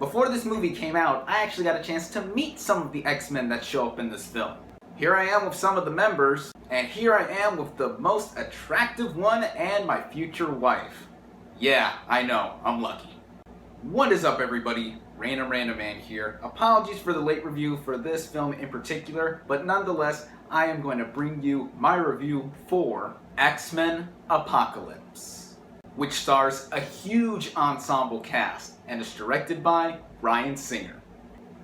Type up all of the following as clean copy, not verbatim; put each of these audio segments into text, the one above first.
Before this movie came out, I actually got a chance to meet some of the X-Men that show up in this film. Here I am with some of the members, and here I am with the most attractive one and my future wife. Yeah, I know, I'm lucky. What is up, everybody? RandomRandomMan here. Apologies for the late review for this film in particular, but nonetheless, I am going to bring you my review for X-Men Apocalypse, which stars a huge ensemble cast and is directed by Bryan Singer.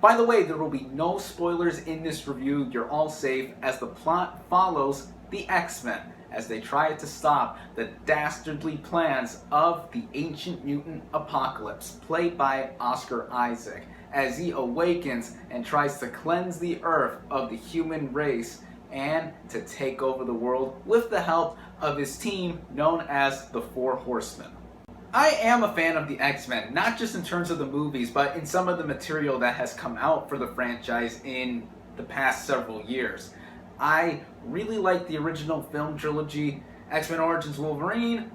By the way, there will be no spoilers in this review. You're all safe, as the plot follows the X-Men as they try to stop the dastardly plans of the ancient mutant Apocalypse, played by Oscar Isaac, as he awakens and tries to cleanse the earth of the human race and to take over the world with the help of his team known as the Four Horsemen. I am a fan of the X-Men, not just in terms of the movies, but in some of the material that has come out for the franchise in the past several years. I really like the original film trilogy, X-Men Origins Wolverine.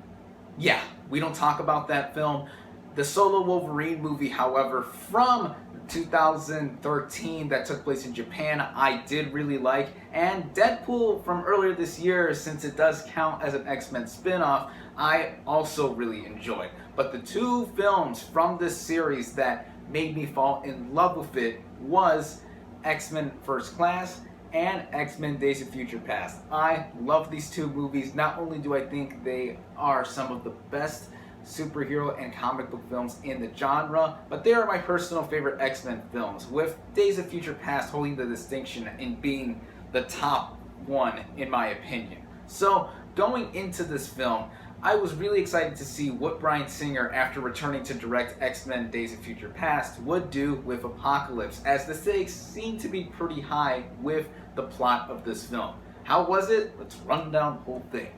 Yeah, we don't talk about that film. The solo Wolverine movie, however, from 2013 that took place in Japan, I did really like. And Deadpool from earlier this year, since it does count as an X-Men spin-off, I also really enjoyed. But the two films from this series that made me fall in love with it was X-Men First Class and X-Men Days of Future Past. I love these two movies. Not only do I think they are some of the best superhero and comic book films in the genre, but they are my personal favorite X-Men films, with Days of Future Past holding the distinction in being the top one in my opinion. So going into this film, I was really excited to see what Bryan Singer, after returning to direct X-Men Days of Future Past, would do with Apocalypse, as the stakes seem to be pretty high with the plot of this film. How was it? Let's run down the whole thing.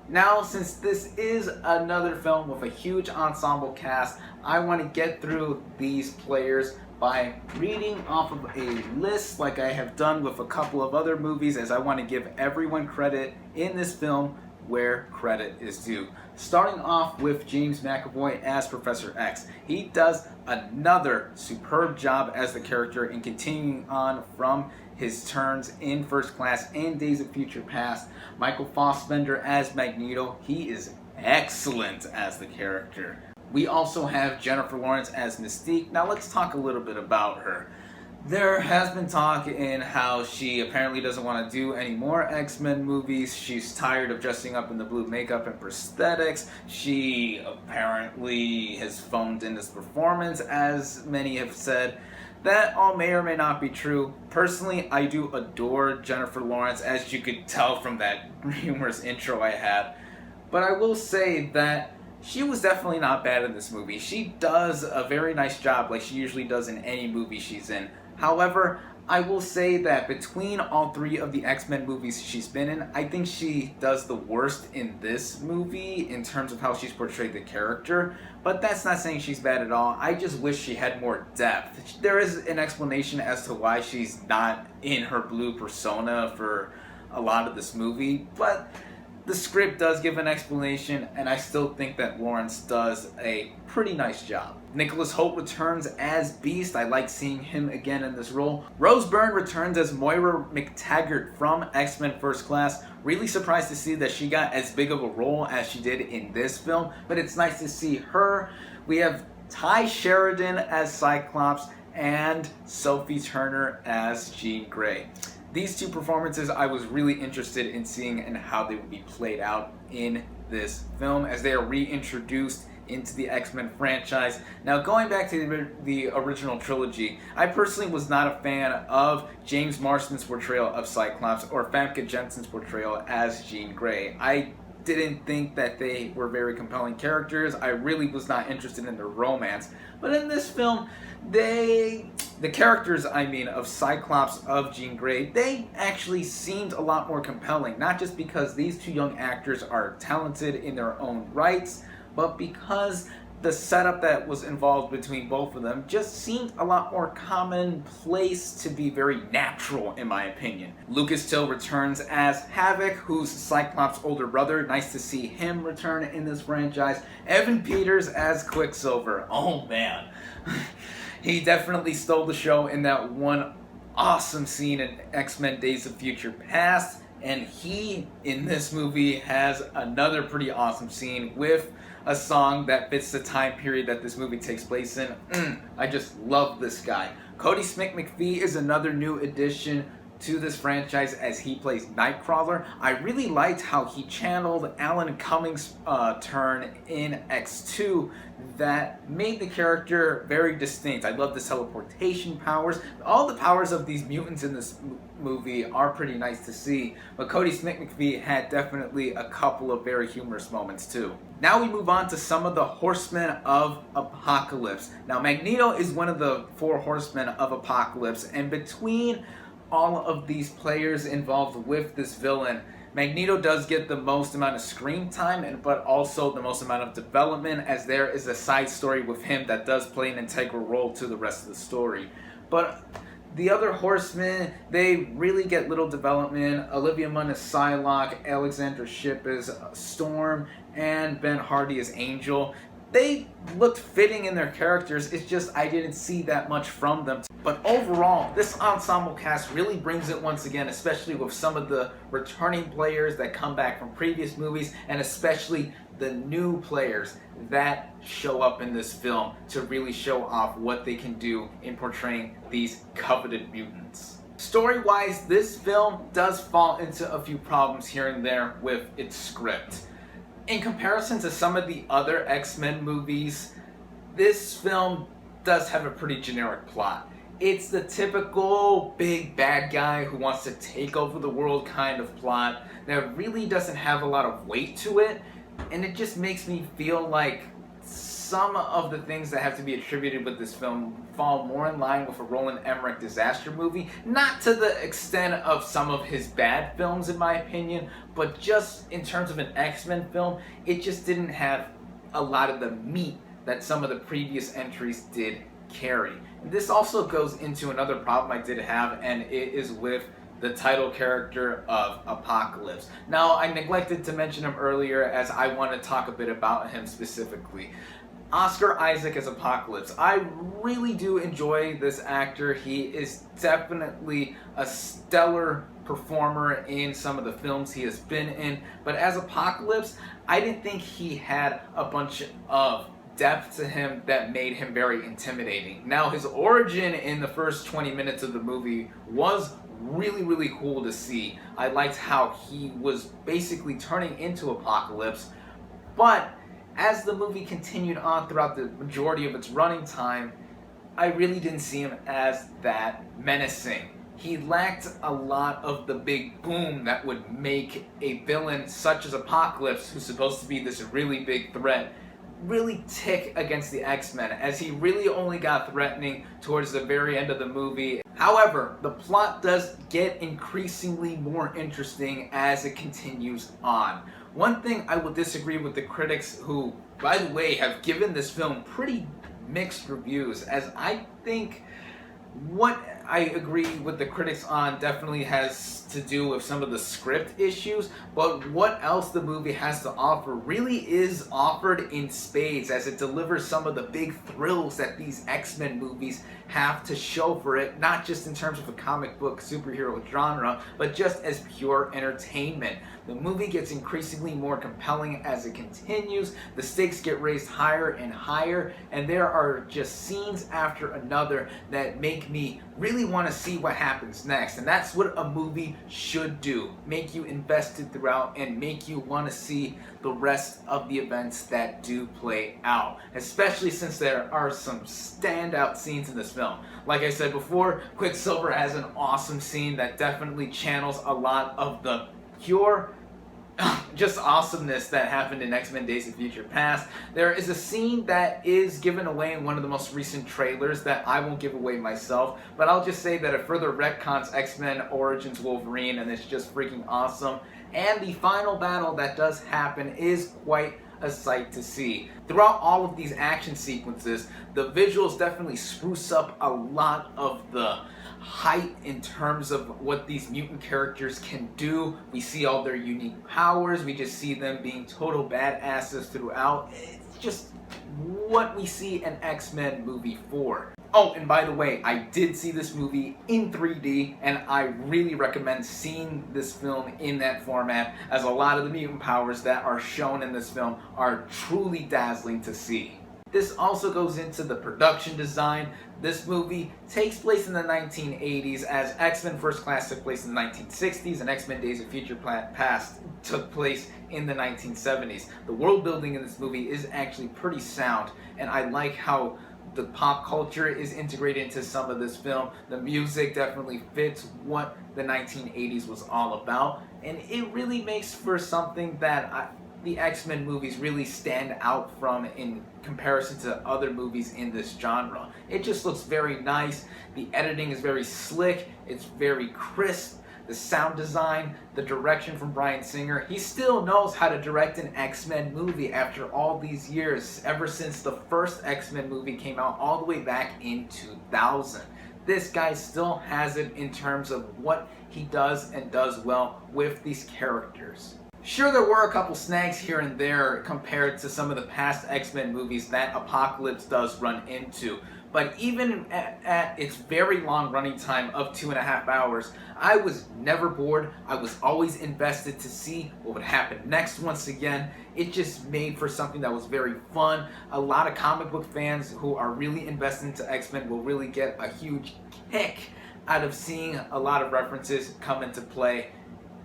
Now, since this is another film with a huge ensemble cast, I want to get through these players by reading off of a list like I have done with a couple of other movies, as I want to give everyone credit in this film where credit is due. Starting off with James McAvoy as Professor X. He does another superb job as the character in continuing on from his turns in First Class and Days of Future Past. Michael Fassbender as Magneto. He is excellent as the character. We also have Jennifer Lawrence as Mystique. Now let's talk a little bit about her. There has been talk in how she apparently doesn't want to do any more X-Men movies. She's tired of dressing up in the blue makeup and prosthetics. She apparently has phoned in this performance, as many have said. That all may or may not be true. Personally, I do adore Jennifer Lawrence, as you could tell from that humorous intro I had. But I will say that she was definitely not bad in this movie. She does a very nice job, like she usually does in any movie she's in. However, I will say that between all three of the X-Men movies she's been in, I think she does the worst in this movie in terms of how she's portrayed the character. But that's not saying she's bad at all. I just wish she had more depth. There is an explanation as to why she's not in her blue persona for a lot of this movie, but the script does give an explanation, and I still think that Lawrence does a pretty nice job. Nicholas Hoult returns as Beast. I like seeing him again in this role. Rose Byrne returns as Moira McTaggart from X-Men First Class. Really surprised to see that she got as big of a role as she did in this film, but it's nice to see her. We have Ty Sheridan as Cyclops and Sophie Turner as Jean Grey. These two performances I was really interested in seeing and how they would be played out in this film, as they are reintroduced into the X-Men franchise. Now, going back to the original trilogy, I personally was not a fan of James Marsden's portrayal of Cyclops or Famke Janssen's portrayal as Jean Grey. I didn't think that they were very compelling characters. I really was not interested in their romance. But in this film, the characters, of Cyclops, of Jean Grey, they actually seemed a lot more compelling. Not just because these two young actors are talented in their own rights, but because the setup that was involved between both of them just seemed a lot more commonplace to be very natural, in my opinion. Lucas Till returns as Havoc, who's Cyclops' older brother. Nice to see him return in this franchise. Evan Peters as Quicksilver. Oh man. He definitely stole the show in that one awesome scene in X-Men Days of Future Past, and he, in this movie, has another pretty awesome scene with a song that fits the time period that this movie takes place in. I just love this guy. Cody Smith McPhee is another new addition to this franchise as he plays Nightcrawler. I really liked how he channeled Alan Cummings' turn in X2 that made the character very distinct. I love the teleportation powers. All the powers of these mutants in this movie are pretty nice to see, but Cody Smith McPhee had definitely a couple of very humorous moments too. Now we move on to some of the Horsemen of Apocalypse. Now Magneto is one of the 4 Horsemen of Apocalypse, and between all of these players involved with this villain, Magneto does get the most amount of screen time, but also the most amount of development, as there is a side story with him that does play an integral role to the rest of the story. But the other Horsemen, they really get little development. Olivia Munn is Psylocke, Alexandra Shipp is Storm, and Ben Hardy is Angel. They looked fitting in their characters, it's just I didn't see that much from them. But overall, this ensemble cast really brings it once again, especially with some of the returning players that come back from previous movies, and especially the new players that show up in this film to really show off what they can do in portraying these coveted mutants. Story-wise, this film does fall into a few problems here and there with its script. In comparison to some of the other X-Men movies, this film does have a pretty generic plot. It's the typical big bad guy who wants to take over the world kind of plot that really doesn't have a lot of weight to it, and it just makes me feel like some of the things that have to be attributed with this film fall more in line with a Roland Emmerich disaster movie. Not to the extent of some of his bad films, in my opinion, but just in terms of an X-Men film, it just didn't have a lot of the meat that some of the previous entries did carry. And this also goes into another problem I did have, and it is with the title character of Apocalypse. Now, I neglected to mention him earlier as I want to talk a bit about him specifically. Oscar Isaac as Apocalypse. I really do enjoy this actor. He is definitely a stellar performer in some of the films he has been in, but as Apocalypse, I didn't think he had a bunch of depth to him that made him very intimidating. Now, his origin in the first 20 minutes of the movie was really cool to see. I liked how he was basically turning into Apocalypse, but as the movie continued on throughout the majority of its running time, I really didn't see him as that menacing. He lacked a lot of the big boom that would make a villain such as Apocalypse, who's supposed to be this really big threat, really tick against the X-Men, as he really only got threatening towards the very end of the movie. However, the plot does get increasingly more interesting as it continues on. One thing I will disagree with the critics who, by the way, have given this film pretty mixed reviews, as I think what I agree with the critics on definitely has to do with some of the script issues, but what else the movie has to offer really is offered in spades, as it delivers some of the big thrills that these X-Men movies have to show for it, not just in terms of a comic book superhero genre, but just as pure entertainment. The movie gets increasingly more compelling as it continues, the stakes get raised higher and higher, and there are just scenes after another that make me really want to see what happens next. And that's what a movie should do, make you invested throughout and make you want to see the rest of the events that do play out, especially since there are some standout scenes in this film. Like I said before, Quicksilver has an awesome scene that definitely channels a lot of the pure just awesomeness that happened in X-Men Days of Future Past. There is a scene that is given away in one of the most recent trailers that I won't give away myself, but I'll just say that it further retcons X-Men Origins Wolverine, and it's just freaking awesome. And the final battle that does happen is quite a sight to see. Throughout all of these action sequences, the visuals definitely spruce up a lot of the height in terms of what these mutant characters can do. We see all their unique powers, we just see them being total badasses throughout. It's just what we see an X-Men movie for. Oh, and by the way, I did see this movie in 3D, and I really recommend seeing this film in that format, as a lot of the mutant powers that are shown in this film are truly dazzling to see. This also goes into the production design. This movie takes place in the 1980s, as X-Men First Class took place in the 1960s and X-Men Days of Future Past took place in the 1970s. The world building in this movie is actually pretty sound, and I like how the pop culture is integrated into some of this film. The music definitely fits what the 1980s was all about, and it really makes for something that the X-Men movies really stand out from in comparison to other movies in this genre. It just looks very nice. The editing is very slick. It's very crisp. The sound design, the direction from Bryan Singer. He still knows how to direct an X-Men movie after all these years, ever since the first X-Men movie came out all the way back in 2000. This guy still has it in terms of what he does and does well with these characters. Sure, there were a couple snags here and there compared to some of the past X-Men movies that Apocalypse does run into, but even at its very long running time of 2.5 hours, I was never bored. I was always invested to see what would happen next once again. It just made for something that was very fun. A lot of comic book fans who are really invested into X-Men will really get a huge kick out of seeing a lot of references come into play.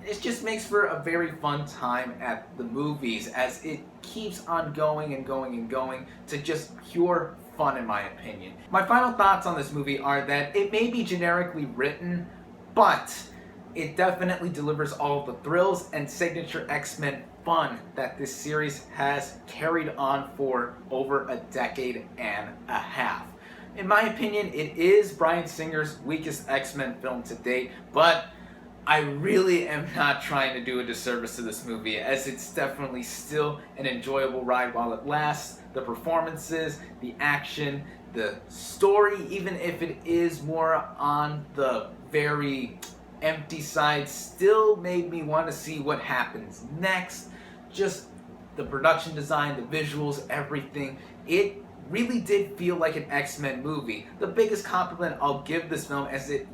It just makes for a very fun time at the movies, as it keeps on going and going and going to just pure fun, in my opinion. My final thoughts on this movie are that it may be generically written, but it definitely delivers all of the thrills and signature X-Men fun that this series has carried on for over a decade and a half. In my opinion, it is Bryan Singer's weakest X-Men film to date, but I really am not trying to do a disservice to this movie, as it's definitely still an enjoyable ride while it lasts. The performances, the action, the story, even if it is more on the very empty side, still made me want to see what happens next. Just the production design, the visuals, everything. It really did feel like an X-Men movie. The biggest compliment I'll give this film is it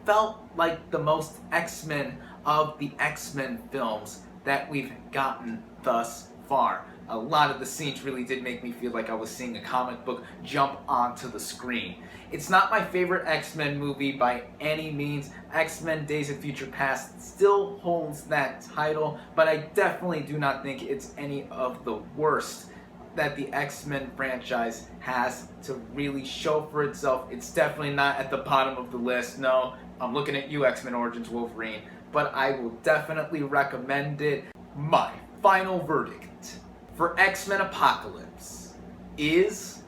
felt like the most X-Men of the X-Men films that we've gotten thus far. A lot of the scenes really did make me feel like I was seeing a comic book jump onto the screen. It's not my favorite X-Men movie by any means. X-Men Days of Future Past still holds that title, but I definitely do not think it's any of the worst that the X-Men franchise has to really show for itself. It's definitely not at the bottom of the list. No, I'm looking at you, X-Men Origins Wolverine, but I will definitely recommend it. My final verdict for X-Men Apocalypse is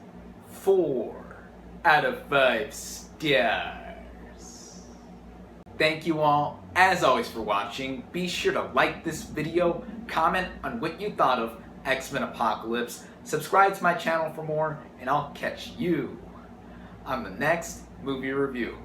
4 out of 5 stars. Thank you all, as always, for watching. Be sure to like this video, comment on what you thought of X-Men Apocalypse, subscribe to my channel for more, and I'll catch you on the next movie review.